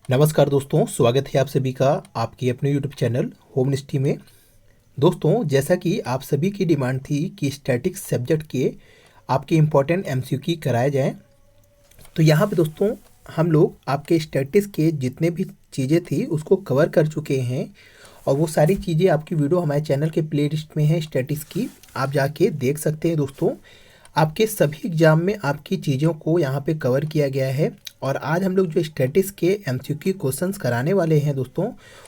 नमस्कार दोस्तों, स्वागत है आप सभी का आपकी अपने यूट्यूब चैनल होमनिस्टी में। दोस्तों, जैसा कि आप सभी की डिमांड थी कि स्टैटिक्स सब्जेक्ट के आपके इम्पोर्टेंट एमसीक्यू कराए जाएं, तो यहाँ पे दोस्तों हम लोग आपके स्टैटिक्स के जितने भी चीज़ें थी उसको कवर कर चुके हैं। और वो सारी चीज़ें आपकी वीडियो हमारे चैनल के प्लेलिस्ट में है स्टैटिक्स की, आप जाके देख सकते हैं। दोस्तों, आपके सभी एग्जाम में आपकी चीज़ों को यहाँ पे कवर किया गया है। और आज हम लोग जो स्टैटिक्स के एमसीक्यू क्वेश्चंस कराने वाले हैं दोस्तों,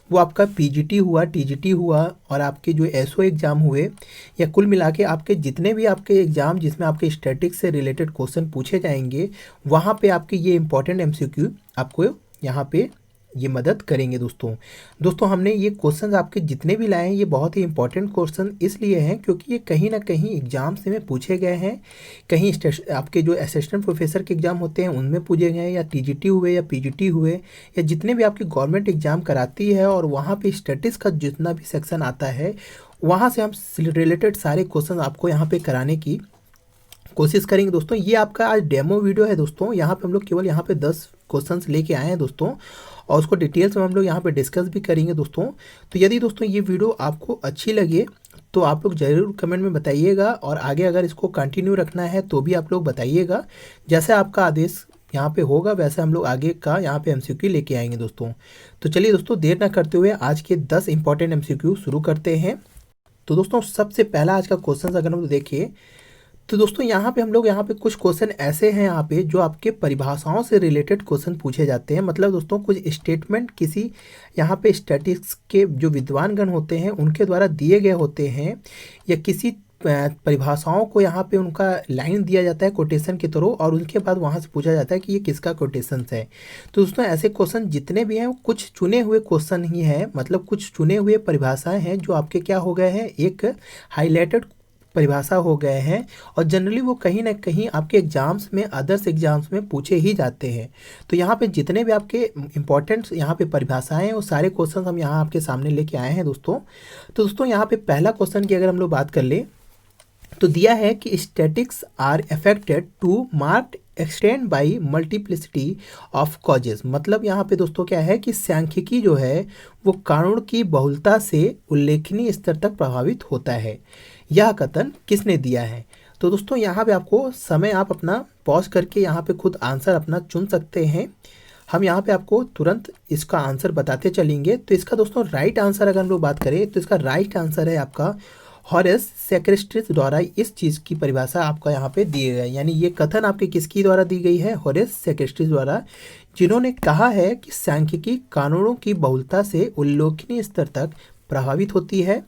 वो आपका पीजीटी हुआ, टीजीटी हुआ और आपके जो एसओ एग्ज़ाम हुए, या कुल मिला के आपके जितने भी आपके एग्ज़ाम जिसमें आपके स्टैटिक्स से रिलेटेड क्वेश्चन पूछे जाएंगे, वहाँ पे आपके ये इंपॉर्टेंट एमसीक्यू आपको यहाँ पे ये मदद करेंगे। दोस्तों हमने ये क्वेश्चंस आपके जितने भी लाए हैं ये बहुत ही इंपॉर्टेंट क्वेश्चन इसलिए हैं क्योंकि ये कहीं ना कहीं एग्जाम्स में पूछे गए हैं। कहीं आपके जो असिस्टेंट प्रोफेसर के एग्ज़ाम होते हैं उनमें पूछे गए हैं, या टीजीटी हुए या पीजीटी हुए, या जितने भी आपकी गवर्नमेंट एग्ज़ाम कराती है और वहाँ पे स्टैटिक्स का जितना भी सेक्शन आता है वहाँ से हम रिलेटेड सारे क्वेश्चन आपको यहाँ पे कराने की कोशिश करेंगे। दोस्तों, ये आपका आज डेमो वीडियो है। दोस्तों, यहाँ पे हम लोग केवल यहाँ पे 10 क्वेश्चंस लेके आए हैं दोस्तों, और उसको डिटेल्स में हम लोग यहाँ पे डिस्कस भी करेंगे। दोस्तों, तो यदि दोस्तों ये वीडियो आपको अच्छी लगे तो आप लोग ज़रूर कमेंट में बताइएगा, और आगे अगर इसको कंटिन्यू रखना है तो भी आप लोग बताइएगा। जैसे आपका आदेश यहाँ पे होगा वैसे हम लोग आगे का यहाँ पे एमसीक्यू लेके आएंगे। दोस्तों, तो चलिए दोस्तों, देर ना करते हुए आज के 10 इंपॉर्टेंट एमसीक्यू शुरू करते हैं। तो दोस्तों, सबसे पहला आज का क्वेश्चन अगर हम देखिए तो दोस्तों यहाँ पे हम लोग यहाँ पे कुछ क्वेश्चन ऐसे हैं यहाँ पे जो आपके परिभाषाओं से रिलेटेड क्वेश्चन पूछे जाते हैं। मतलब दोस्तों कुछ स्टेटमेंट किसी यहाँ पे स्टैटिक्स के जो विद्वान गण होते हैं उनके द्वारा दिए गए होते हैं, या किसी परिभाषाओं को यहाँ पे उनका लाइन दिया जाता है कोटेशन के थ्रू, और उनके बाद वहाँ से पूछा जाता है कि ये किसका कोटेशन है। तो दोस्तों ऐसे क्वेश्चन जितने भी हैं वो कुछ चुने हुए क्वेश्चन ही हैं, मतलब कुछ चुने हुए परिभाषाएं हैं जो आपके क्या हो गए हैं, एक हाईलाइटेड परिभाषा हो गए हैं, और जनरली वो कहीं ना कहीं आपके एग्जाम्स में, अदर्स एग्जाम्स में पूछे ही जाते हैं। तो यहाँ पे जितने भी आपके इंपॉर्टेंट यहाँ पे परिभाषाएं हैं वो सारे क्वेश्चन हम यहाँ आपके सामने लेके आए हैं। दोस्तों, तो दोस्तों यहाँ पे पहला क्वेश्चन की अगर हम लोग बात कर ले तो दिया है कि statistics are affected to marked extent by multiplicity of causes. मतलब यहाँ पे दोस्तों क्या है कि सांख्यिकी जो है वो कारणों की बहुलता से उल्लेखनीय स्तर तक प्रभावित होता है। यह कथन किसने दिया है? तो दोस्तों यहाँ पे आपको समय आप अपना पॉज करके यहाँ पे खुद आंसर अपना चुन सकते हैं। हम यहाँ पे आपको तुरंत इसका आंसर बताते चलेंगे। तो इसका दोस्तों राइट आंसर अगर हम लोग बात करें तो इसका राइट आंसर है आपका हॉरेस सेक्रेस्टिस द्वारा इस चीज़ की परिभाषा आपका यहाँ पे दिए गए। यानी ये कथन आपके किसकी द्वारा दी गई है? हॉरेस सेक्रेस्टिस द्वारा, जिन्होंने कहा है कि सांख्यिकी कानूनों की बहुलता से उल्लेखनीय स्तर तक प्रभावित होती है।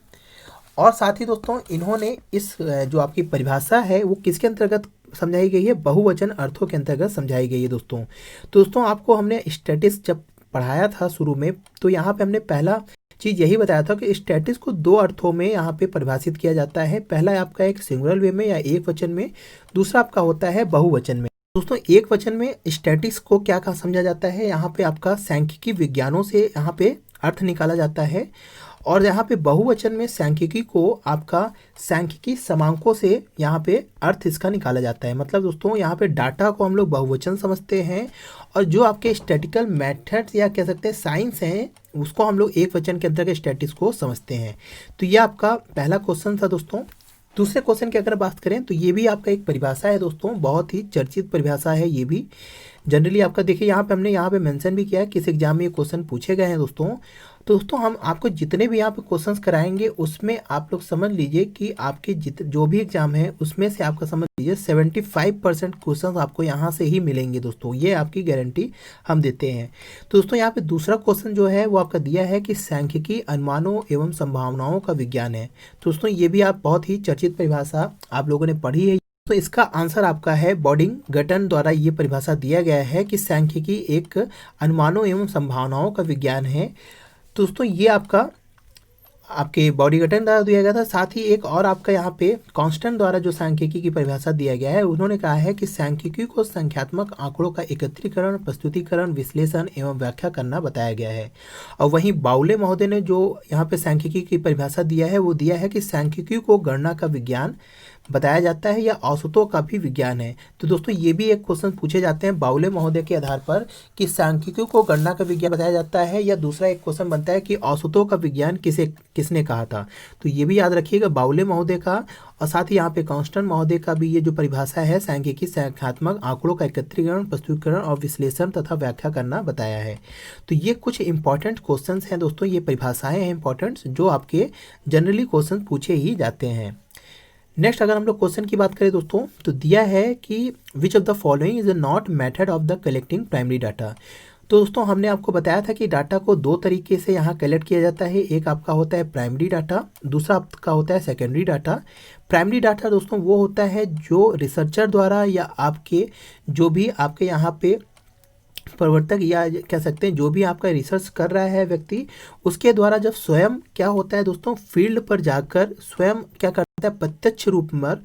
और साथ ही दोस्तों इन्होंने इस जो आपकी परिभाषा है वो किसके अंतर्गत समझाई गई है? बहुवचन अर्थों के अंतर्गत समझाई गई है। दोस्तों, तो दोस्तों आपको हमने स्टैटिक्स जब पढ़ाया था शुरू में तो यहाँ पे हमने पहला चीज़ यही बताया था कि स्टैटिक्स को दो अर्थों में यहाँ पे परिभाषित किया जाता है। पहला आपका एक सिंगुलर वे में या एक वचन में, दूसरा आपका होता है बहुवचन में। दोस्तों एक वचन में स्टैटिक्स को क्या कहा समझा जाता है? यहाँ पे आपका सांख्यिकी विज्ञानों से यहाँ पे अर्थ निकाला जाता है, और यहाँ पे बहुवचन में सांख्यिकी को आपका सांख्यिकी समांकों से यहाँ पे अर्थ इसका निकाला जाता है। मतलब दोस्तों यहाँ पे डाटा को हम लोग बहुवचन समझते हैं, और जो आपके स्टैटिकल मेथड्स या कह सकते हैं साइंस हैं उसको हम लोग एक वचन के अंतर्गत स्टैटिक्स को समझते हैं। तो ये आपका पहला क्वेश्चन था। दोस्तों दूसरे क्वेश्चन की अगर बात करें तो ये भी आपका एक परिभाषा है दोस्तों, बहुत ही चर्चित परिभाषा है ये भी। जनरली आपका देखिए यहाँ पे हमने यहाँ पे मेंशन भी किया है किस एग्जाम में ये क्वेश्चन पूछे गए हैं। दोस्तों हम आपको जितने भी यहाँ पे क्वेश्चंस कराएंगे उसमें आप लोग समझ लीजिए कि आपके जो भी एग्जाम है उसमें से आपका समझ लीजिए 75% क्वेश्चंस आपको यहाँ से ही मिलेंगे। दोस्तों ये आपकी गारंटी हम देते हैं। तो दोस्तों यहाँ पे दूसरा क्वेश्चन जो है वो आपका दिया है कि सांख्यिकी अनुमानों एवं संभावनाओं का विज्ञान है। तो दोस्तों ये भी आप बहुत ही चर्चित परिभाषा आप लोगों ने पढ़ी है। तो इसका आंसर आपका है बॉडिंग गटन द्वारा ये परिभाषा दिया गया है कि सांख्यिकी एक अनुमानों एवं संभावनाओं का विज्ञान है। दोस्तों ये आपके बॉडी गटन द्वारा दिया गया था। साथ ही एक और आपका यहाँ पे कांस्टेंट द्वारा जो सांख्यिकी की परिभाषा दिया गया है, उन्होंने कहा है कि सांख्यिकी को संख्यात्मक आंकड़ों का एकत्रीकरण, प्रस्तुतिकरण, विश्लेषण एवं व्याख्या करना बताया गया है। और वहीं बाउले महोदय ने जो यहाँ पे सांख्यिकी की परिभाषा दिया है वो दिया है कि सांख्यिकी को गणना का विज्ञान बताया जाता है या औसतों का भी विज्ञान है। तो दोस्तों ये भी एक क्वेश्चन पूछे जाते हैं बावले महोदय के आधार पर कि सांख्यिकी को गणना का विज्ञान बताया जाता है, या दूसरा एक क्वेश्चन बनता है कि औसतों का विज्ञान किसने कहा था। तो ये भी याद रखिएगा बावले महोदय का, और साथ ही यहाँ पे कांस्टेंट महोदय का भी ये जो परिभाषा है सांख्यिकी संख्यात्मक आंकड़ों का एकत्रीकरण, प्रस्तुतीकरण और विश्लेषण तथा व्याख्या करना बताया है। तो ये कुछ इंपॉर्टेंट क्वेश्चंस हैं दोस्तों, ये परिभाषाएं हैं इंपॉर्टेंट जो आपके जनरली क्वेश्चन पूछे ही जाते हैं। नेक्स्ट अगर हम लोग क्वेश्चन की बात करें दोस्तों, तो दिया है कि which of the following is not method of the collecting primary data. तो दोस्तों हमने आपको बताया था कि डाटा को दो तरीके से यहाँ कलेक्ट किया जाता है। एक आपका होता है प्राइमरी डाटा, दूसरा आपका होता है सेकेंडरी डाटा। प्राइमरी डाटा दोस्तों वो होता है जो रिसर्चर द्वारा या आपके जो भी आपके यहाँ पे प्रवर्तक या कह सकते हैं जो भी आपका रिसर्च कर रहा है व्यक्ति, उसके द्वारा जब स्वयं क्या होता है दोस्तों फील्ड पर जाकर स्वयं क्या करता है प्रत्यक्ष रूप में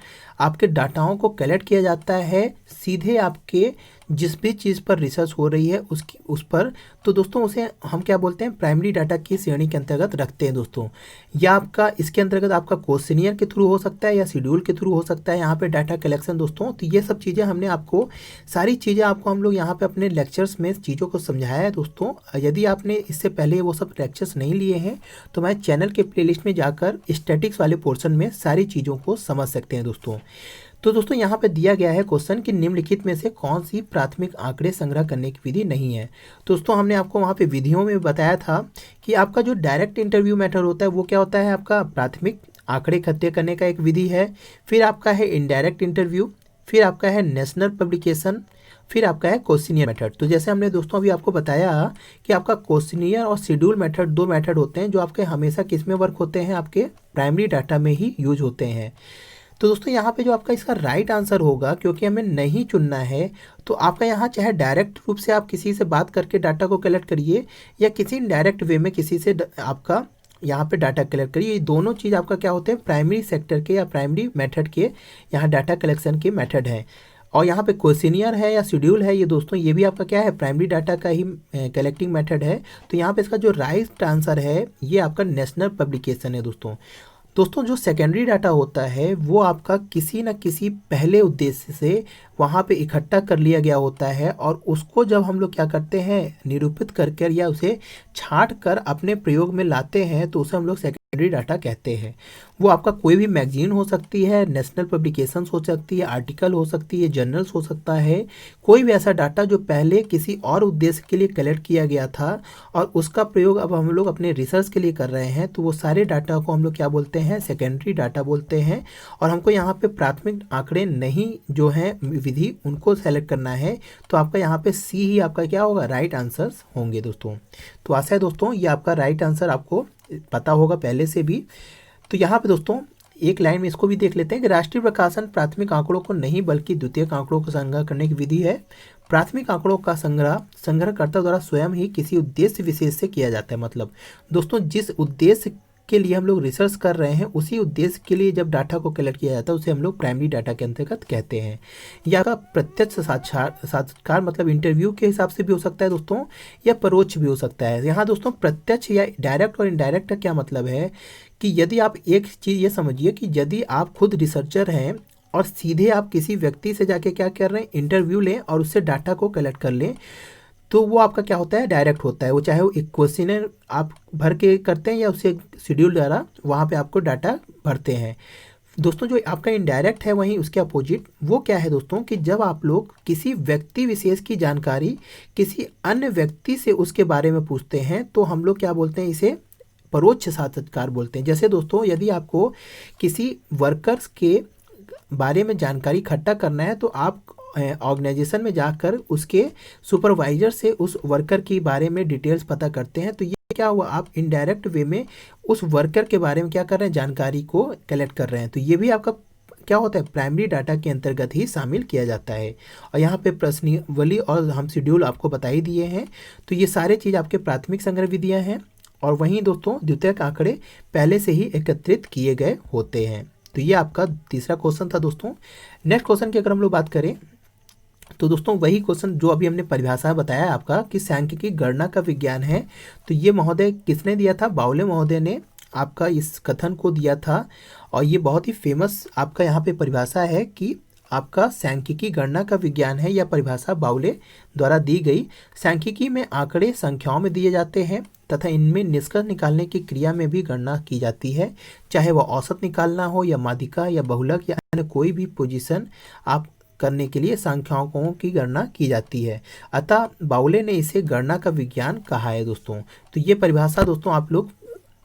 आपके डाटाओं को कलेक्ट किया जाता है सीधे आपके जिस भी चीज़ पर रिसर्च हो रही है उस पर। तो दोस्तों उसे हम क्या बोलते हैं प्राइमरी डाटा की श्रेणी के अंतर्गत रखते हैं दोस्तों। या आपका इसके अंतर्गत आपका क्वेश्चनियर के थ्रू हो सकता है या शेड्यूल के थ्रू हो सकता है यहाँ पे डाटा कलेक्शन दोस्तों। तो ये सब चीज़ें हमने आपको सारी चीज़ें आपको हम लोग यहाँ पे अपने लेक्चर्स में चीज़ों को समझाया है दोस्तों। यदि आपने इससे पहले वो सब लेक्चर्स नहीं लिए हैं तो मैं चैनल के प्लेलिस्ट में जाकर स्टैटिक्स वाले पोर्शन में सारी चीज़ों को समझ सकते हैं दोस्तों। तो दोस्तों यहाँ पे दिया गया है क्वेश्चन कि निम्नलिखित में से कौन सी प्राथमिक आंकड़े संग्रह करने की विधि नहीं है। तो दोस्तों हमने आपको वहाँ पे विधियों में बताया था कि आपका जो डायरेक्ट इंटरव्यू मेथड होता है वो क्या होता है आपका प्राथमिक आंकड़े इकट्ठे करने का एक विधि है। फिर आपका है इनडायरेक्ट इंटरव्यू, फिर आपका है नेशनल पब्लिकेशन, फिर आपका है क्वेश्चनियर मेथड। तो जैसे हमने दोस्तों अभी आपको बताया कि आपका क्वेश्चनियर और शेड्यूल मेथड दो मेथड होते हैं जो आपके हमेशा किस में वर्क होते हैं आपके प्राइमरी डाटा में ही यूज होते हैं। तो दोस्तों यहाँ पे जो आपका इसका राइट आंसर होगा, क्योंकि हमें नहीं चुनना है, तो आपका यहाँ चाहे डायरेक्ट रूप से आप किसी से बात करके डाटा को कलेक्ट करिए या किसी इनडायरेक्ट वे में किसी से आपका यहाँ पे डाटा कलेक्ट करिए, ये दोनों चीज़ आपका क्या होते हैं प्राइमरी सेक्टर के या प्राइमरी मेथड के यहाँ डाटा कलेक्शन के मेथड हैं। और यहाँ पे क्वेश्चनियर है या शेड्यूल है ये दोस्तों ये भी आपका क्या है प्राइमरी डाटा का ही कलेक्टिंग मेथड है। तो यहाँ पे इसका जो राइट आंसर है ये आपका नेशनल पब्लिकेशन है दोस्तों। दोस्तों जो सेकेंडरी डाटा होता है वो आपका किसी न किसी पहले उद्देश्य से वहाँ पे इकट्ठा कर लिया गया होता है और उसको जब हम लोग क्या करते हैं निरूपित करके या उसे छांट कर अपने प्रयोग में लाते हैं तो उसे हम लोग सेकेंडरी डाटा कहते हैं। वो आपका कोई भी मैगजीन हो सकती है, नेशनल पब्लिकेशंस हो सकती है, आर्टिकल हो सकती है, जर्नल्स हो सकता है, कोई भी ऐसा डाटा जो पहले किसी और उद्देश्य के लिए कलेक्ट किया गया था और उसका प्रयोग अब हम लोग अपने रिसर्च के लिए कर रहे हैं, तो वो सारे डाटा को हम लोग क्या बोलते हैं सेकेंडरी डाटा बोलते हैं। और हमको यहाँ पे प्राथमिक आंकड़े नहीं जो हैं विधि उनको सेलेक्ट करना है, तो आपका यहाँ पे सी ही आपका क्या होगा राइट आंसर्स होंगे दोस्तों। तो आशा है दोस्तों ये आपका राइट आंसर आपको पता होगा पहले से भी। तो यहाँ पे दोस्तों एक लाइन में इसको भी देख लेते हैं कि राष्ट्रीय प्रकाशन प्राथमिक आंकड़ों को नहीं बल्कि द्वितीयक आंकड़ों को संग्रह करने की विधि है। प्राथमिक आंकड़ों का संग्रहकर्ता द्वारा स्वयं ही किसी उद्देश्य विशेष से किया जाता है। मतलब दोस्तों जिस उद्देश्य के लिए हम लोग रिसर्च कर रहे हैं उसी उद्देश्य के लिए जब डाटा को कलेक्ट किया जाता है उसे हम लोग प्राइमरी डाटा के अंतर्गत कहते हैं। या का प्रत्यक्ष साक्षात्कार मतलब इंटरव्यू के हिसाब से भी हो सकता है दोस्तों, या परोक्ष भी हो सकता है। यहाँ दोस्तों प्रत्यक्ष या डायरेक्ट और इनडायरेक्ट का क्या मतलब है कि यदि आप एक चीज़ ये समझिए कि यदि आप खुद रिसर्चर हैं और सीधे आप किसी व्यक्ति से जाके क्या कर रहे हैं इंटरव्यू लें और उससे डाटा को कलेक्ट कर लें, तो वो आपका क्या होता है डायरेक्ट होता है। वो चाहे वो एक क्वेश्चनर आप भर के करते हैं या उससे शेड्यूल द्वारा वहाँ पे आपको डाटा भरते हैं। दोस्तों जो आपका इनडायरेक्ट है वहीं उसके अपोजिट वो क्या है दोस्तों कि जब आप लोग किसी व्यक्ति विशेष की जानकारी किसी अन्य व्यक्ति से उसके बारे में पूछते हैं तो हम लोग क्या बोलते हैं इसे परोक्ष साक्षात्कार बोलते हैं। जैसे दोस्तों यदि आपको किसी वर्कर्स के बारे में जानकारी इकट्ठा करना है तो आप ऑर्गेनाइजेशन में जाकर उसके सुपरवाइजर से उस वर्कर के बारे में डिटेल्स पता करते हैं। तो ये क्या हुआ आप इनडायरेक्ट वे में उस वर्कर के बारे में क्या कर रहे हैं जानकारी को कलेक्ट कर रहे हैं। तो ये भी आपका क्या होता है प्राइमरी डाटा के अंतर्गत ही शामिल किया जाता है। और यहाँ पे प्रश्नावली और हम शेड्यूल आपको बता ही दिए हैं। तो ये सारे चीज़ आपके प्राथमिक संग्रह विधियाँ हैं और वहीं दोस्तों द्वितीयक आंकड़े पहले से ही एकत्रित किए गए होते हैं। तो ये आपका तीसरा क्वेश्चन था दोस्तों। नेक्स्ट क्वेश्चन की अगर हम लोग बात करें तो दोस्तों वही क्वेश्चन जो अभी हमने परिभाषा बताया आपका कि सांख्यिकी गणना का विज्ञान है। तो ये महोदय किसने दिया था बावले महोदय ने आपका इस कथन को दिया था और ये बहुत ही फेमस आपका यहाँ पे परिभाषा है कि आपका सांख्यिकी गणना का विज्ञान है। यह परिभाषा बाउले द्वारा दी गई। सांख्यिकी में आंकड़े संख्याओं में दिए जाते हैं तथा इनमें निष्कर्ष निकालने की क्रिया में भी गणना की जाती है, चाहे वह औसत निकालना हो या माध्यिका या बहुलक या अन्य कोई भी पोजीशन आप करने के लिए संख्याओं की गणना की जाती है। अतः बाउले ने इसे गणना का विज्ञान कहा है दोस्तों। तो ये परिभाषा दोस्तों आप लोग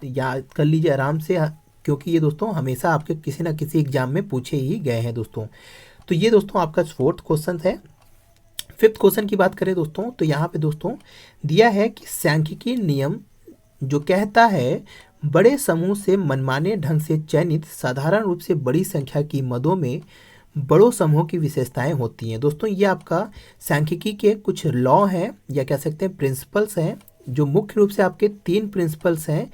याद कर लीजिए आराम से, क्योंकि ये दोस्तों हमेशा आपके किसी न किसी एग्जाम में पूछे ही गए हैं दोस्तों। तो ये दोस्तों आपका 4th क्वेश्चन है। 5th क्वेश्चन की बात करें दोस्तों तो यहाँ पे दोस्तों दिया है कि सांख्यिकी नियम जो कहता है बड़े समूह से मनमाने ढंग से चयनित साधारण रूप से बड़ी संख्या की मदों में बड़ों समूह की विशेषताएं होती हैं। दोस्तों ये आपका सांख्यिकी के कुछ लॉ हैं या कह सकते हैं प्रिंसिपल्स हैं, जो मुख्य रूप से आपके 3 प्रिंसिपल्स हैं,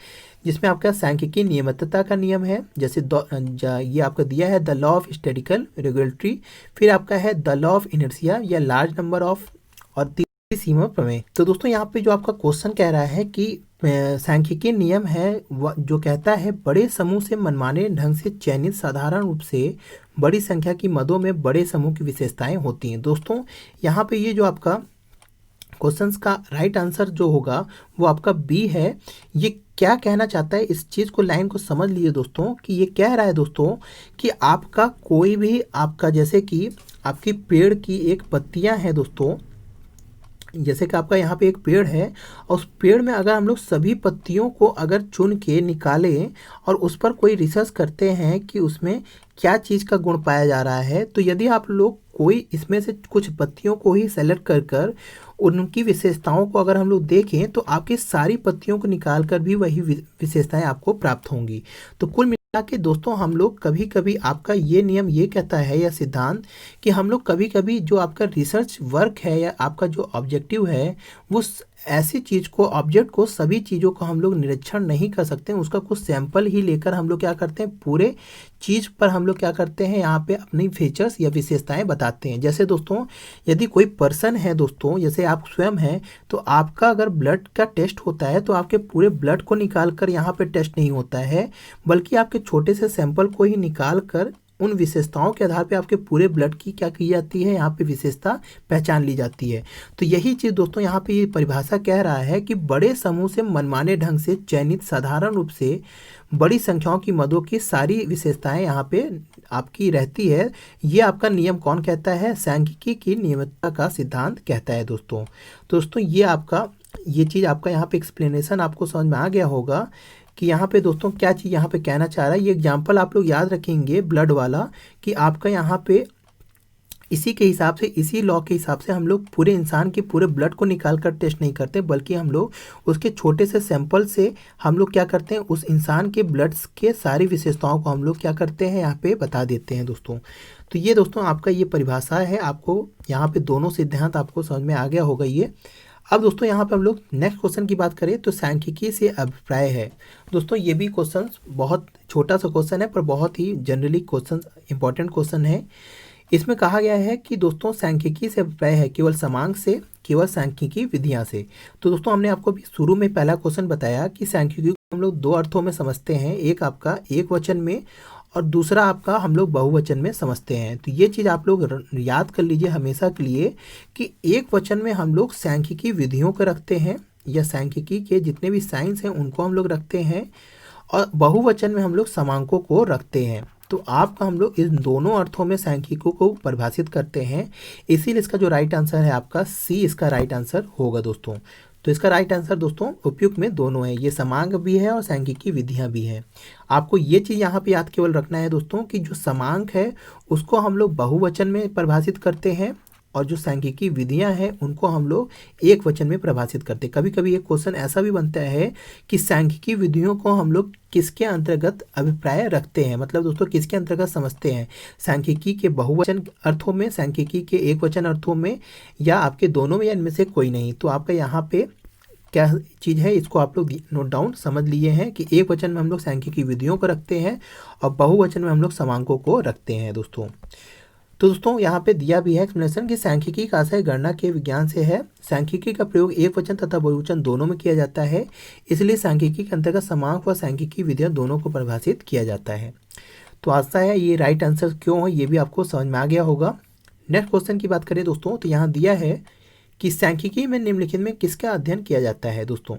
जिसमें आपका सांख्यिकी नियमितता का नियम है, जैसे ये आपका दिया है the law of statistical regulatory, फिर आपका है द लॉ ऑफ इनर्शिया या लार्ज नंबर ऑफ, और तीसरी सीमा प्रमेय। तो दोस्तों यहाँ पे जो आपका क्वेश्चन कह रहा है कि सांख्यिकी नियम है जो कहता है बड़े समूह से मनमाने ढंग से चयनित साधारण रूप से बड़ी संख्या की मदों में बड़े समूह की विशेषताएं होती हैं। दोस्तों यहाँ पे ये जो आपका क्वेश्चंस का राइट आंसर जो होगा वो आपका बी है। ये क्या कहना चाहता है, इस चीज़ को लाइन को समझ लीजिए दोस्तों कि ये कह रहा है दोस्तों कि आपका कोई भी आपका जैसे कि आपकी पेड़ की एक पत्तियां हैं दोस्तों, जैसे कि आपका यहाँ पे एक पेड़ है और उस पेड़ में अगर हम लोग सभी पत्तियों को अगर चुन के निकालें और उस पर कोई रिसर्च करते हैं कि उसमें क्या चीज़ का गुण पाया जा रहा है, तो यदि आप लोग कोई इसमें से कुछ पत्तियों को ही सेलेक्ट कर कर उनकी विशेषताओं को अगर हम लोग देखें तो आपकी सारी पत्तियों को निकाल कर भी वही विशेषताएं आपको प्राप्त होंगी। तो कुल मिला के दोस्तों हम लोग कभी कभी आपका ये नियम ये कहता है या सिद्धांत कि हम लोग कभी कभी जो आपका रिसर्च वर्क है या आपका जो ऑब्जेक्टिव है वो ऐसी चीज़ को ऑब्जेक्ट को सभी चीज़ों को हम लोग निरीक्षण नहीं कर सकते हैं, उसका कुछ सैंपल ही लेकर हम लोग क्या करते हैं पूरे चीज़ पर हम लोग क्या करते हैं यहाँ पे अपनी फीचर्स या विशेषताएं बताते हैं। जैसे दोस्तों यदि कोई पर्सन है दोस्तों, जैसे आप स्वयं हैं, तो आपका अगर ब्लड का टेस्ट होता है तो आपके पूरे ब्लड को निकाल कर यहाँ पे टेस्ट नहीं होता है, बल्कि आपके छोटे से सैंपल को ही निकाल कर उन विशेषताओं के आधार पे आपके पूरे ब्लड की क्या की जाती है, यहाँ पे विशेषता पहचान ली जाती है। तो यही चीज़ दोस्तों यहाँ पे ये परिभाषा कह रहा है कि बड़े समूह से मनमाने ढंग से चयनित साधारण रूप से बड़ी संख्याओं की मदों की सारी विशेषताएं यहाँ पे आपकी रहती है। ये आपका नियम कौन कहता है? सांख्यिकी की नियमितता का सिद्धांत कहता है दोस्तों ये आपका ये चीज़ आपका यहाँ पे एक्सप्लेनेशन आपको समझ में आ गया होगा कि यहाँ पे दोस्तों क्या चीज़ यहाँ पे कहना चाह रहा है। ये एग्जाम्पल आप लोग याद रखेंगे ब्लड वाला कि आपका यहाँ पे इसी के हिसाब से, इसी लॉ के हिसाब से हम लोग पूरे इंसान के पूरे ब्लड को निकाल कर टेस्ट नहीं करते, बल्कि हम लोग उसके छोटे से सैंपल से हम लोग क्या करते हैं उस इंसान के ब्लड के सारी विशेषताओं को हम लोग क्या करते हैं यहाँ पे बता देते हैं दोस्तों। तो ये दोस्तों आपका ये परिभाषा है, आपको यहाँ पे दोनों सिद्धांत आपको समझ में आ गया होगा ये। अब दोस्तों यहाँ पे हम लोग नेक्स्ट क्वेश्चन की बात करें तो सांख्यिकी से अभिप्राय है। दोस्तों ये भी क्वेश्चन बहुत छोटा सा क्वेश्चन है पर बहुत ही जनरली क्वेश्चन इंपॉर्टेंट क्वेश्चन है। इसमें कहा गया है कि दोस्तों सांख्यिकी से अभिप्राय है केवल समांग से, केवल सांख्यिकी विधियां से। तो दोस्तों हमने आपको भी शुरू में पहला क्वेश्चन बताया कि सांख्यिकी को हम लोग 2 अर्थों में समझते हैं, एक आपका एक वचन में और दूसरा आपका हम लोग बहुवचन में समझते हैं। तो ये चीज़ आप लोग याद कर लीजिए हमेशा के लिए कि एक वचन में हम लोग सांख्यिकी विधियों को रखते हैं या सांख्यिकी के जितने भी साइंस हैं उनको हम लोग रखते हैं, और बहुवचन में हम लोग समांकों को रखते हैं। तो आपका हम लोग इन दोनों अर्थों में सांख्यिकों को परिभाषित करते हैं, इसीलिए इसका जो राइट आंसर है आपका सी इसका राइट आंसर होगा दोस्तों। तो इसका राइट आंसर दोस्तों उपयुक्त में दोनों है, ये समांग भी है और सांख्यिकी विधियां भी हैं। आपको ये चीज़ यहाँ पे याद केवल रखना है दोस्तों कि जो समांग है उसको हम लोग बहुवचन में परिभाषित करते हैं और जो सांख्यिकी विधियां हैं उनको हम लोग एक वचन में परिभाषित करते हैं। कभी कभी एक क्वेश्चन ऐसा भी बनता है कि सांख्यिकी विधियों को हम लोग किसके अंतर्गत अभिप्राय रखते हैं, मतलब दोस्तों किसके अंतर्गत समझते हैं, सांख्यिकी के बहुवचन अर्थों में, सांख्यिकी के एक वचन अर्थों में, या आपके दोनों में, या इनमें से कोई नहीं। तो आपका यहाँ पे क्या चीज़ है इसको आप लोग नोट डाउन समझ लिए हैं कि एक वचन में हम लोग सांख्यिकी विधियों को रखते हैं और बहुवचन में हम लोग समांकों को रखते हैं दोस्तों। तो दोस्तों यहाँ पे दिया भी है एक्सप्लेनेशन कि सांख्यिकी का आशय गणना के विज्ञान से है। सांख्यिकी का प्रयोग एक वचन तथा बहुवचन दोनों में किया जाता है, इसलिए सांख्यिकी के अंतर्गत समांक व सांख्यिकी विधियां दोनों को परिभाषित किया जाता है। तो आशा है ये राइट आंसर क्यों है ये भी आपको समझ में आ गया होगा। नेक्स्ट क्वेश्चन की बात करें दोस्तों, तो यहाँ दिया है कि सांख्यिकी में निम्नलिखित में किसका अध्ययन किया जाता है दोस्तों।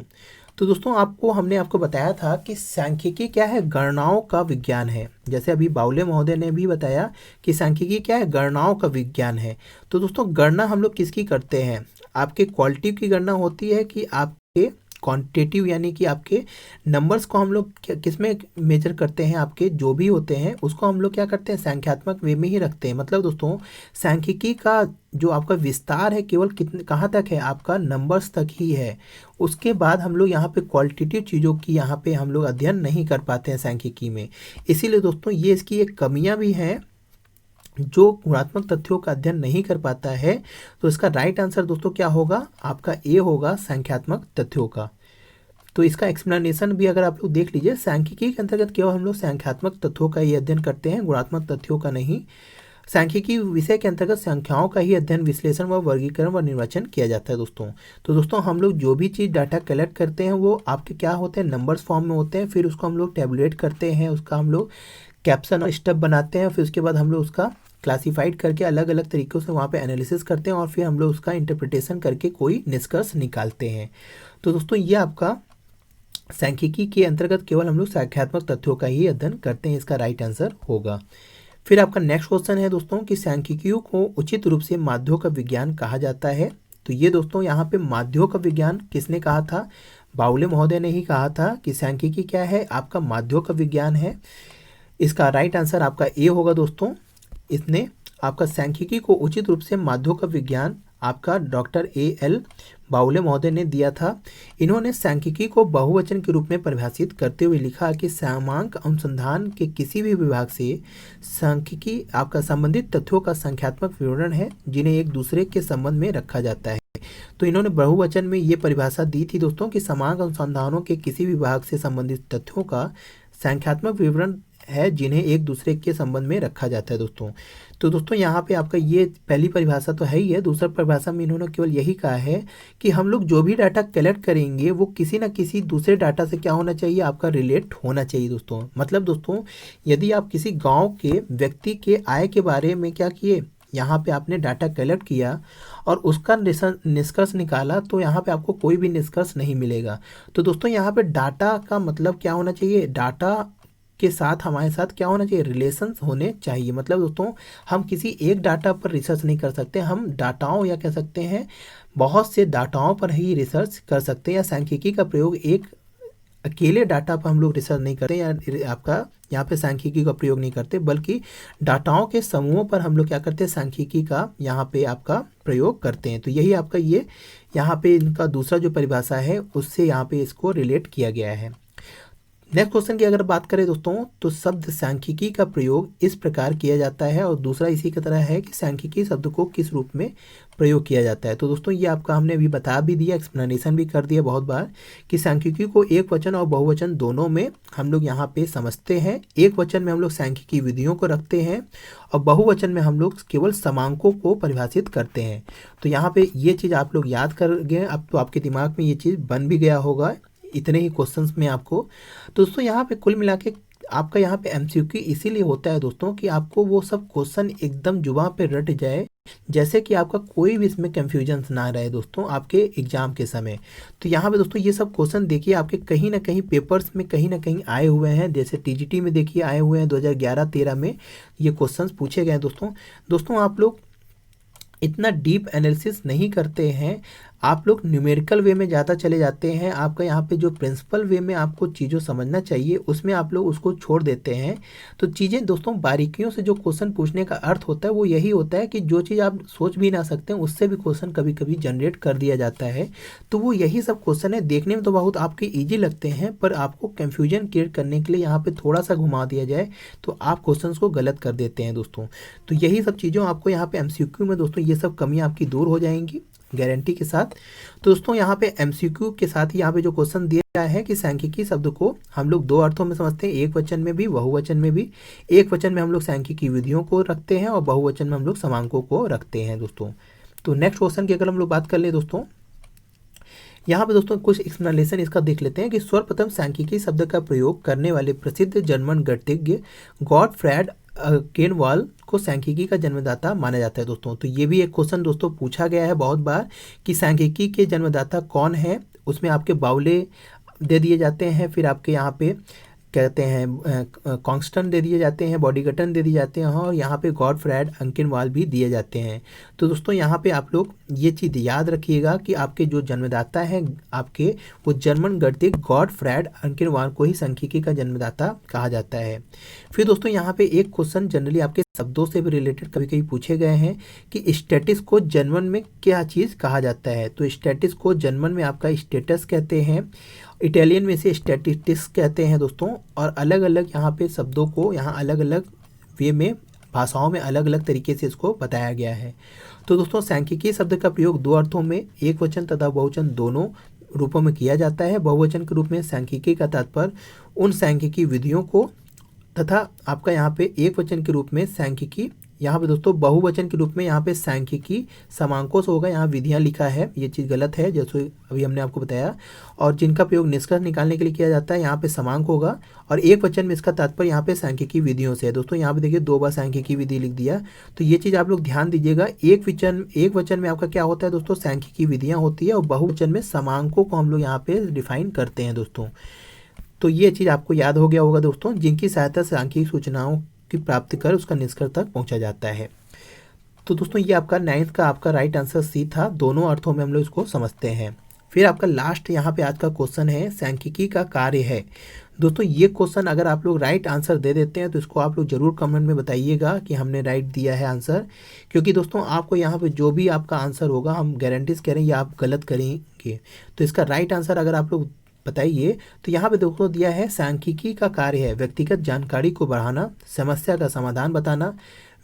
तो दोस्तों हमने आपको बताया था कि सांख्यिकी क्या है, गणनाओं का विज्ञान है। जैसे अभी बावले महोदय ने भी बताया कि सांख्यिकी क्या है, गणनाओं का विज्ञान है। तो दोस्तों गणना हम लोग किसकी करते हैं, आपके क्वालिटी की गणना होती है कि आपके क्वांटिटेटिव यानी कि आपके नंबर्स को हम लोग किस में मेजर करते हैं, आपके जो भी होते हैं उसको हम लोग क्या करते हैं, संख्यात्मक वे में ही रखते हैं। मतलब दोस्तों सांख्यिकी का जो आपका विस्तार है केवल कितने कहाँ तक है, आपका नंबर्स तक ही है। उसके बाद हम लोग यहाँ पे क्वालिटेटिव चीज़ों की यहाँ पे हम लोग अध्ययन नहीं कर पाते हैं सांख्यिकी में। इसीलिए दोस्तों ये इसकी एक कमियाँ भी हैं, जो गुणात्मक तथ्यों का अध्ययन नहीं कर पाता है। तो इसका राइट आंसर दोस्तों क्या होगा, आपका ए होगा संख्यात्मक तथ्यों का। तो इसका एक्सप्लेनेशन भी अगर आप लोग देख लीजिए, सांख्यिकी के अंतर्गत केवल हम लोग संख्यात्मक तथ्यों का ही अध्ययन करते हैं, गुणात्मक तथ्यों का नहीं। सांख्यिकी विषय के अंतर्गत संख्याओं का ही अध्ययन, विश्लेषण व वर्गीकरण व निर्वाचन किया जाता है दोस्तों। तो दोस्तों हम लोग जो भी चीज़ डाटा कलेक्ट करते हैं वो आपके क्या होते हैं, नंबर्स फॉर्म में होते हैं। फिर उसको हम लोग टेबुलेट करते हैं, उसका हम लोग कैप्शन और स्टेप बनाते हैं। फिर उसके बाद हम लोग उसका क्लासीफाइड करके अलग अलग तरीक़ों से वहाँ पे एनालिसिस करते हैं और फिर हम लोग उसका इंटरप्रिटेशन करके कोई निष्कर्ष निकालते हैं। तो दोस्तों ये आपका सांख्यिकी के अंतर्गत केवल हम लोग संख्यात्मक तथ्यों का ही अध्ययन करते हैं, इसका राइट आंसर होगा। फिर आपका नेक्स्ट क्वेश्चन है दोस्तों कि सांख्यिकियों को उचित रूप से माध्यों का विज्ञान कहा जाता है। तो ये दोस्तों यहाँ पे माध्यों का विज्ञान किसने कहा था, बावले महोदय ने ही कहा था कि सांख्यिकी क्या है, आपका माध्यों का विज्ञान है। इसका राइट आंसर आपका ए होगा दोस्तों। इसने आपका सांख्यिकी को उचित रूप से माध्यों का विज्ञान आपका डॉक्टर ए.एल. बावले महोदय ने दिया था। इन्होंने सांख्यिकी को बहुवचन के रूप में परिभाषित करते हुए लिखा कि समांक अनुसंधान के किसी भी विभाग से सांख्यिकी आपका संबंधित तथ्यों का संख्यात्मक विवरण है, जिन्हें एक दूसरे के संबंध में रखा जाता है। तो इन्होंने बहुवचन में ये परिभाषा दी थी दोस्तों कि समांक अनुसंधानों के किसी विभाग से संबंधित तथ्यों का संख्यात्मक विवरण है, जिन्हें एक दूसरे के संबंध में रखा जाता है दोस्तों। तो दोस्तों यहाँ पे आपका ये पहली परिभाषा तो है ही है। दूसरा परिभाषा में इन्होंने केवल यही कहा है कि हम लोग जो भी डाटा कलेक्ट करेंगे वो किसी ना किसी दूसरे डाटा से क्या होना चाहिए, आपका रिलेट होना चाहिए दोस्तों। मतलब दोस्तों यदि आप किसी गाँव के व्यक्ति के आय के बारे में क्या किए, यहाँ पे आपने डाटा कलेक्ट किया और उसका निष्कर्ष निकाला, तो यहाँ पे आपको कोई भी निष्कर्ष नहीं मिलेगा। तो दोस्तों यहाँ पे डाटा का मतलब क्या होना चाहिए, डाटा के साथ हमारे साथ क्या होना चाहिए, रिलेशंस होने चाहिए। मतलब दोस्तों हम किसी एक डाटा पर रिसर्च नहीं कर सकते, हम डाटाओं या कह सकते हैं बहुत से डाटाओं पर ही रिसर्च कर सकते हैं। या सांख्यिकी का प्रयोग एक अकेले डाटा पर हम लोग रिसर्च नहीं करते, या आपका यहाँ पे सांख्यिकी का प्रयोग नहीं करते, बल्कि डाटाओं के समूहों पर हम लोग क्या करते हैं, सांख्यिकी का यहाँ पे आपका प्रयोग करते हैं। तो यही आपका ये यहाँ पे इनका दूसरा जो परिभाषा है उससे यहाँ पे इसको रिलेट किया गया है। नेक्स्ट क्वेश्चन की अगर बात करें दोस्तों, तो शब्द सांख्यिकी का प्रयोग इस प्रकार किया जाता है, और दूसरा इसी की तरह है कि सांख्यिकी शब्द को किस रूप में प्रयोग किया जाता है। तो दोस्तों ये आपका हमने अभी बता भी दिया, एक्सप्लेनेशन भी कर दिया बहुत बार कि सांख्यिकी को एक वचन और बहुवचन दोनों में हम लोग यहाँ पे समझते हैं। एक वचन में हम लोग सांख्यिकी विधियों को रखते हैं और बहुवचन में हम लोग केवल समांकों को परिभाषित करते हैं। तो यहाँ पे ये चीज़ आप लोग याद कर गए, अब तो आपके दिमाग में ये चीज़ बन भी गया होगा इतने ही क्वेश्चंस में आपको। तो दोस्तों यहाँ पे कुल मिला के आपका यहाँ पे एमसीक्यू इसीलिए होता है दोस्तों कि आपको वो सब क्वेश्चन एकदम जुबान पे रट जाए, जैसे कि आपका कोई भी इसमें कंफ्यूजन ना रहे दोस्तों आपके एग्जाम के समय। तो यहाँ पे दोस्तों ये सब क्वेश्चन देखिए आपके कहीं ना कहीं पेपर्स में कहीं ना कहीं आए हुए हैं, जैसे टीजीटी में देखिए आए हुए हैं 2011-13 में ये क्वेश्चन पूछे गए दोस्तों। आप लोग इतना डीप एनालिसिस नहीं करते हैं, आप लोग न्यूमेरिकल वे में ज़्यादा चले जाते हैं। आपका यहाँ पे जो प्रिंसिपल वे में आपको चीज़ों समझना चाहिए उसमें आप लोग उसको छोड़ देते हैं। तो चीज़ें दोस्तों बारीकियों से जो क्वेश्चन पूछने का अर्थ होता है वो यही होता है कि जो चीज़ आप सोच भी ना सकते हैं उससे भी क्वेश्चन कभी कभी जनरेट कर दिया जाता है। तो वो यही सब क्वेश्चन है, देखने में तो बहुत आपके ईजी लगते हैं, पर आपको कन्फ्यूजन क्रिएट करने के लिए यहाँ पर थोड़ा सा घुमा दिया जाए तो आप क्वेश्चन को गलत कर देते हैं दोस्तों। तो यही सब चीज़ों आपको यहाँ पे MCQ में दोस्तों ये सब कमियाँ आपकी दूर हो जाएंगी। गारंटी के साथ। तो दोस्तों यहाँ पे एमसीक्यू के साथ ही यहाँ पे जो क्वेश्चन दिया गया है कि सांख्यिकी शब्द को हम लोग दो अर्थों में समझते हैं, एक वचन में भी बहुवचन में भी। एक वचन में हम लोग सांख्यिकी विधियों को रखते हैं और बहुवचन में हम लोग समांकों को रखते हैं दोस्तों। तो नेक्स्ट क्वेश्चन की अगर हम लोग बात कर ले दोस्तों, यहाँ पे दोस्तों कुछ एक्सप्लेनेशन इसका देख लेते हैं कि सर्वप्रथम सांख्यिकी शब्द का प्रयोग करने वाले प्रसिद्ध जर्मन गणितज्ञ गॉटफ्रेड केनवाल को सांख्यिकी का जन्मदाता माना जाता है दोस्तों। तो ये भी एक क्वेश्चन दोस्तों पूछा गया है बहुत बार कि सांख्यिकी के जन्मदाता कौन है। उसमें आपके बाउले दे दिए जाते हैं, फिर आपके यहाँ पे कहते हैं कॉन्स्टेंट दे दिए जाते हैं, बॉडीगटन दे दिए जाते हैं और यहाँ पे गॉटफ्रेड अंकेनवाल भी दिए जाते हैं। तो दोस्तों यहाँ पे आप लोग ये चीज़ याद रखिएगा कि आपके जो जन्मदाता हैं आपके वो जर्मन गणितज्ञ गॉटफ्रेड अंकेनवाल को ही सांख्यिकी का जन्मदाता कहा जाता है। फिर दोस्तों यहाँ पे एक क्वेश्चन जनरली आपके शब्दों से भी रिलेटेड कभी कभी पूछे गए हैं कि स्टेटिस को जर्मन में क्या चीज़ कहा जाता है। तो स्टेटिस को जर्मन में आपका स्टेटस कहते हैं, इटालियन में से स्टैटिस्टिक्स कहते हैं दोस्तों। और अलग अलग यहाँ पे शब्दों को यहाँ अलग अलग वे में भाषाओं में अलग अलग तरीके से इसको बताया गया है। तो दोस्तों सांख्यिकी शब्द का प्रयोग दो अर्थों में एक वचन तथा बहुवचन दोनों रूपों में किया जाता है। बहुवचन के रूप में सांख्यिकी का तात्पर्य उन सांख्यिकी विधियों को तथा आपका यहाँ पे एक वचन के रूप में सांख्यिकी, यहाँ पे दोस्तों बहुवचन के रूप में यहाँ पे सांख्यिकी समांकों से होगा, यहाँ विधियाँ लिखा है, ये चीज़ गलत है जैसे अभी हमने आपको बताया। और जिनका प्रयोग निष्कर्ष निकालने के लिए किया जाता है यहाँ पे समांक होगा। और एक वचन में इसका तात्पर्य यहाँ पे सांख्यिकी विधियों से है दोस्तों। यहाँ पे देखिए दो बार सांख्यिकी विधि लिख दिया, तो ये चीज़ आप लोग ध्यान दीजिएगा। एक वचन में आपका क्या होता है दोस्तों, सांख्यिकी विधियाँ होती है और बहुवचन में समांकों को हम लोग यहाँ पे डिफाइन करते हैं दोस्तों। तो ये चीज़ आपको याद हो गया होगा दोस्तों, जिनकी सहायता से सांख्यिकी सूचनाओं की प्राप्ति कर उसका निष्कर्ष तक पहुंचा जाता है। तो दोस्तों ये आपका 9th का आपका राइट आंसर सी था, दोनों अर्थों में हम लोग इसको समझते हैं। फिर आपका लास्ट यहाँ पे आज का क्वेश्चन है सांख्यिकी का कार्य है। दोस्तों ये क्वेश्चन अगर आप लोग राइट आंसर दे देते हैं तो इसको आप लोग जरूर कमेंट में बताइएगा कि हमने राइट दिया है आंसर, क्योंकि दोस्तों आपको यहाँ पे जो भी आपका आंसर होगा हम गारंटीज कह रहे हैं या आप गलत करेंगे। तो इसका राइट आंसर अगर आप लोग बताइए तो यहाँ पे दोस्तों दिया है सांख्यिकी का कार्य है व्यक्तिगत जानकारी को बढ़ाना, समस्या का समाधान बताना,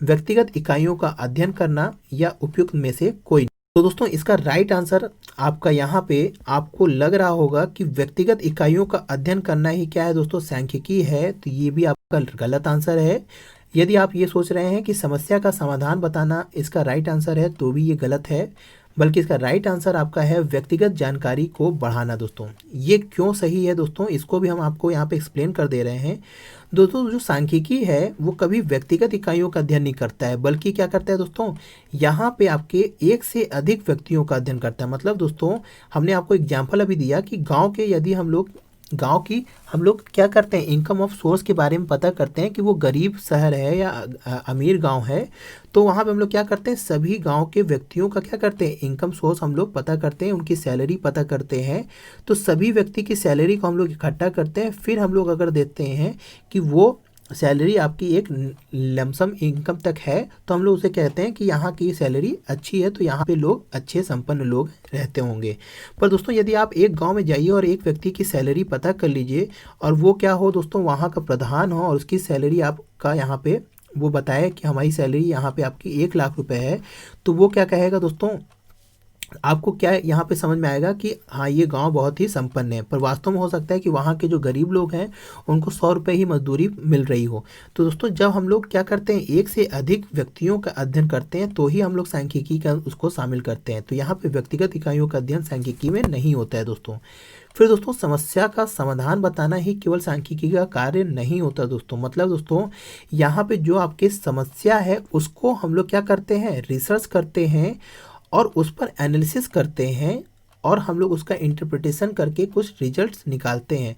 व्यक्तिगत इकाइयों का अध्ययन करना या उपयुक्त में से कोई। तो दोस्तों इसका राइट आंसर आपका यहाँ पे आपको लग रहा होगा कि व्यक्तिगत इकाइयों का अध्ययन करना ही क्या है दोस्तों, सांख्यिकी है। तो ये भी आपका गलत आंसर है। यदि आप ये सोच रहे हैं कि समस्या का समाधान बताना इसका राइट आंसर है तो भी ये गलत है, बल्कि इसका राइट आंसर आपका है व्यक्तिगत जानकारी को बढ़ाना दोस्तों। ये क्यों सही है दोस्तों, इसको भी हम आपको यहाँ पे एक्सप्लेन कर दे रहे हैं दोस्तों। जो सांख्यिकी है वो कभी व्यक्तिगत इकाइयों का अध्ययन नहीं करता है, बल्कि क्या करता है दोस्तों, यहाँ पे आपके एक से अधिक व्यक्तियों का अध्ययन करता है। मतलब दोस्तों हमने आपको एग्जाम्पल अभी दिया कि गाँव के यदि हम लोग क्या करते हैं, इनकम ऑफ सोर्स के बारे में पता करते हैं कि वो गरीब शहर है या अमीर गांव है। तो वहाँ पे हम लोग क्या करते हैं, सभी गांव के व्यक्तियों का क्या करते हैं, इनकम सोर्स हम लोग पता करते हैं, उनकी सैलरी पता करते हैं। तो सभी व्यक्ति की सैलरी को हम लोग इकट्ठा करते हैं, फिर हम लोग अगर देते हैं कि वो सैलरी आपकी एक लमसम इनकम तक है तो हम लोग उसे कहते हैं कि यहाँ की सैलरी अच्छी है, तो यहाँ पे लोग अच्छे संपन्न लोग रहते होंगे। पर दोस्तों यदि आप एक गांव में जाइए और एक व्यक्ति की सैलरी पता कर लीजिए और वो क्या हो दोस्तों, वहाँ का प्रधान हो और उसकी सैलरी आपका यहाँ पे वो बताए कि हमारी सैलरी यहाँ पे आपकी 1 लाख रुपए है, तो वो क्या कहेगा दोस्तों, आपको क्या यहाँ पे समझ में आएगा कि हाँ ये गांव बहुत ही संपन्न है। पर वास्तव में हो सकता है कि वहाँ के जो गरीब लोग हैं उनको 100 रुपये ही मजदूरी मिल रही हो। तो दोस्तों जब हम लोग क्या करते हैं, एक से अधिक व्यक्तियों का अध्ययन करते हैं तो ही हम लोग सांख्यिकी का उसको शामिल करते हैं। तो यहाँ पे व्यक्तिगत इकाइयों का अध्ययन सांख्यिकी में नहीं होता है दोस्तों। फिर दोस्तों समस्या का समाधान बताना ही केवल सांख्यिकी का कार्य नहीं होता दोस्तों। मतलब दोस्तों यहाँ पे जो आपकी समस्या है उसको हम लोग क्या करते हैं, रिसर्च करते हैं और उस पर एनालिसिस करते हैं और हम लोग उसका इंटरप्रिटेशन करके कुछ रिजल्ट्स निकालते हैं।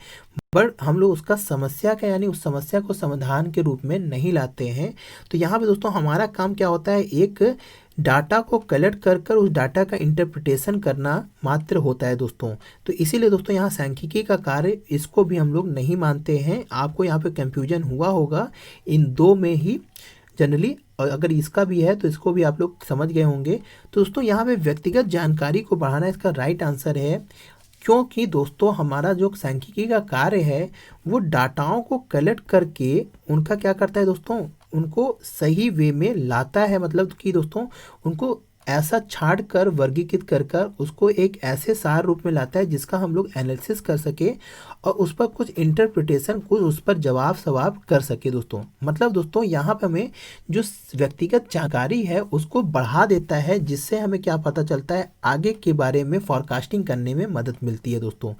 बट हम लोग उसका समस्या का यानी उस समस्या को समाधान के रूप में नहीं लाते हैं। तो यहाँ पे दोस्तों हमारा काम क्या होता है, एक डाटा को कलेक्ट कर कर उस डाटा का इंटरप्रिटेशन करना मात्र होता है दोस्तों। तो इसीलिए दोस्तों यहाँ सांख्यिकी का कार्य इसको भी हम लोग नहीं मानते हैं। आपको यहाँ पे कंफ्यूजन हुआ होगा इन दो में ही जनरली, और अगर इसका भी है तो इसको भी आप लोग समझ गए होंगे। तो दोस्तों यहाँ पे व्यक्तिगत जानकारी को बढ़ाना इसका राइट आंसर है, क्योंकि दोस्तों हमारा जो सांख्यिकी का कार्य है वो डाटाओं को कलेक्ट करके उनका क्या करता है दोस्तों, उनको सही वे में लाता है। मतलब कि दोस्तों उनको ऐसा छांट कर वर्गीकृत कर कर उसको एक ऐसे सार रूप में लाता है जिसका हम लोग एनालिसिस कर सके और उस पर कुछ इंटरप्रिटेशन, कुछ उस पर जवाब सवाब कर सके दोस्तों। मतलब दोस्तों यहाँ पे हमें जो व्यक्तिगत जानकारी है उसको बढ़ा देता है, जिससे हमें क्या पता चलता है आगे के बारे में फॉरकास्टिंग करने में मदद मिलती है दोस्तों।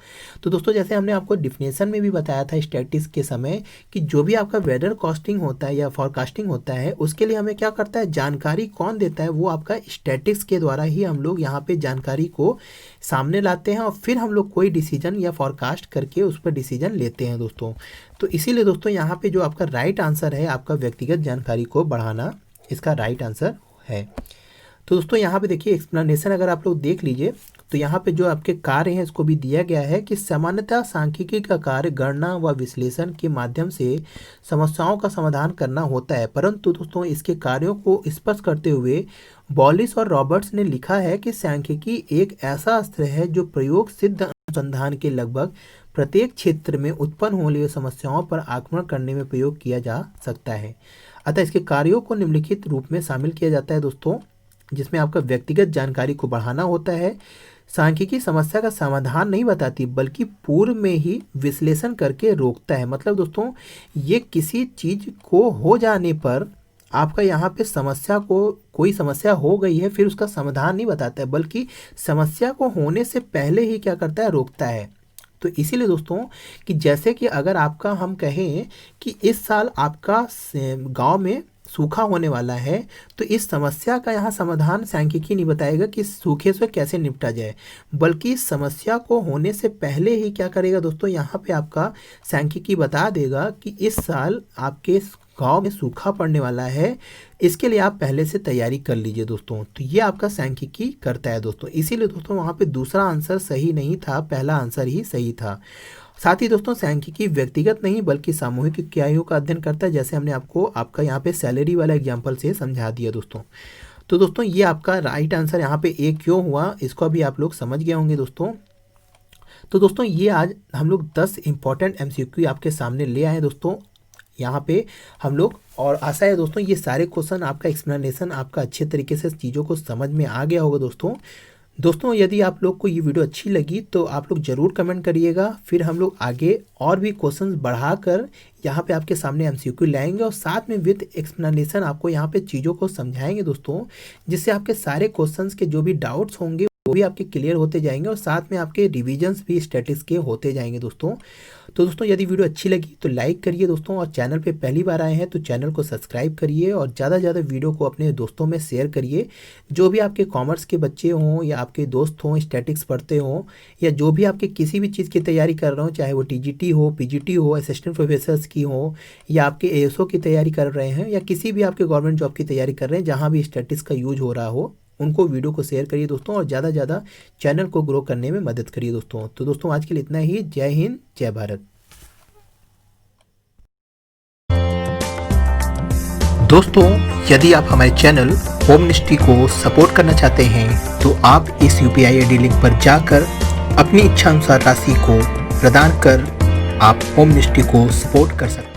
तो दोस्तों जैसे हमने आपको डिफिनेशन में भी बताया था स्टैटिस्टिक्स के समय कि जो भी आपका वेदर कास्टिंग होता है या फॉरकास्टिंग होता है उसके लिए हमें क्या करता है, जानकारी कौन देता है, वो आपका स्टैटिस्टिक्स के द्वारा ही हम लोग यहाँ पे जानकारी को सामने लाते हैं और फिर हम लोग कोई डिसीजन या फॉरकास्ट करके उस पर डिसीजन लेते हैं दोस्तों। तो इसीलिए दोस्तों यहाँ पे जो आपका राइट आंसर है आपका व्यक्तिगत जानकारी को बढ़ाना, इसका राइट आंसर है। तो दोस्तों यहाँ पे देखिए एक्सप्लेनेशन अगर आप लोग देख लीजिए तो यहाँ पे जो आपके कार्य हैं इसको भी दिया गया है कि सामान्यतः सांख्यिकी का कार्य गणना व विश्लेषण के माध्यम से समस्याओं का समाधान करना होता है, परंतु दोस्तों इसके कार्यों को स्पष्ट करते हुए बॉलिस और रॉबर्ट्स ने लिखा है कि सांख्यिकी एक ऐसा अस्त्र है जो प्रयोग सिद्ध अनुसंधान के लगभग प्रत्येक क्षेत्र में उत्पन्न होने वाली समस्याओं पर आक्रमण करने में प्रयोग किया जा सकता है। अतः इसके कार्यों को निम्नलिखित रूप में शामिल किया जाता है दोस्तों, जिसमें आपका व्यक्तिगत जानकारी को बढ़ाना होता है। सांख्यिकी समस्या का समाधान नहीं बताती बल्कि पूर्व में ही विश्लेषण करके रोकता है। मतलब दोस्तों ये किसी चीज को हो जाने पर आपका यहाँ पे समस्या को, कोई समस्या हो गई है फिर उसका समाधान नहीं बताता है, बल्कि समस्या को होने से पहले ही क्या करता है, रोकता है। तो इसीलिए दोस्तों कि जैसे कि अगर आपका हम कहें कि इस साल आपका गांव में सूखा होने वाला है, तो इस समस्या का यहाँ समाधान सांख्यिकी नहीं बताएगा कि सूखे से कैसे निपटा जाए, बल्कि इस समस्या को होने से पहले ही क्या करेगा दोस्तों, यहाँ पे आपका सांख्यिकी बता देगा कि इस साल आपके गांव में सूखा पड़ने वाला है, इसके लिए आप पहले से तैयारी कर लीजिए दोस्तों। तो ये आपका सांख्यिकी करता है दोस्तों। इसीलिए दोस्तों वहाँ पे दूसरा आंसर सही नहीं था, पहला आंसर ही सही था। साथ ही दोस्तों सांख्यिकी व्यक्तिगत नहीं बल्कि सामूहिक इकाइयों का अध्ययन करता है, जैसे हमने आपको आपका यहाँ पे सैलरी वाला एग्जाम्पल से समझा दिया दोस्तों। तो दोस्तों ये आपका राइट आंसर यहाँ पे ए क्यों हुआ, इसको अभी आप लोग समझ गए होंगे दोस्तों। तो दोस्तों ये आज हम लोग 10 इंपॉर्टेंट MCQ आपके सामने ले आए दोस्तों यहाँ पे हम लोग, और आशा है दोस्तों ये सारे क्वेश्चन आपका एक्सप्लेनेशन आपका अच्छे तरीके से चीज़ों को समझ में आ गया होगा दोस्तों। यदि आप लोग को ये वीडियो अच्छी लगी तो आप लोग ज़रूर कमेंट करिएगा, फिर हम लोग आगे और भी क्वेश्चंस बढ़ाकर यहाँ पे आपके सामने MCQ लाएंगे और साथ में विद एक्सप्लेनेशन आपको यहाँ पे चीज़ों को समझाएंगे दोस्तों, जिससे आपके सारे क्वेश्चंस के जो भी डाउट्स होंगे वो भी आपके क्लियर होते जाएंगे और साथ में आपके रिविजन्स भी स्टैटिस्टिक्स के होते जाएंगे दोस्तों। तो दोस्तों यदि वीडियो अच्छी लगी तो लाइक करिए दोस्तों, और चैनल पे पहली बार आए हैं तो चैनल को सब्सक्राइब करिए और ज़्यादा से ज़्यादा वीडियो को अपने दोस्तों में शेयर करिए। जो भी आपके कॉमर्स के बच्चे हों या आपके दोस्त हों स्टैटिक्स पढ़ते हों, या जो भी आपके किसी भी चीज़ की तैयारी कर रहे हो, चाहे वो TGT हो, PGT हो, असिस्टेंट प्रोफेसर्स की हो, या आपके ASO की तैयारी कर रहे हैं, या किसी भी आपके गवर्नमेंट जॉब की तैयारी कर रहे हैं, जहाँ भी स्टैटिक्स का यूज हो रहा हो, उनको वीडियो को शेयर करिए दोस्तों और ज़्यादा से ज़्यादा चैनल को ग्रो करने में मदद करिए दोस्तों। तो दोस्तों आज के लिए इतना ही। जय हिंद, जय भारत। दोस्तों यदि आप हमारे चैनल होम मिनिस्ट्री को सपोर्ट करना चाहते हैं तो आप इस UPI ID लिंक पर जाकर अपनी इच्छा अनुसार राशि को प्रदान कर आप होम मिनिस्ट्री को सपोर्ट कर सकते हैं।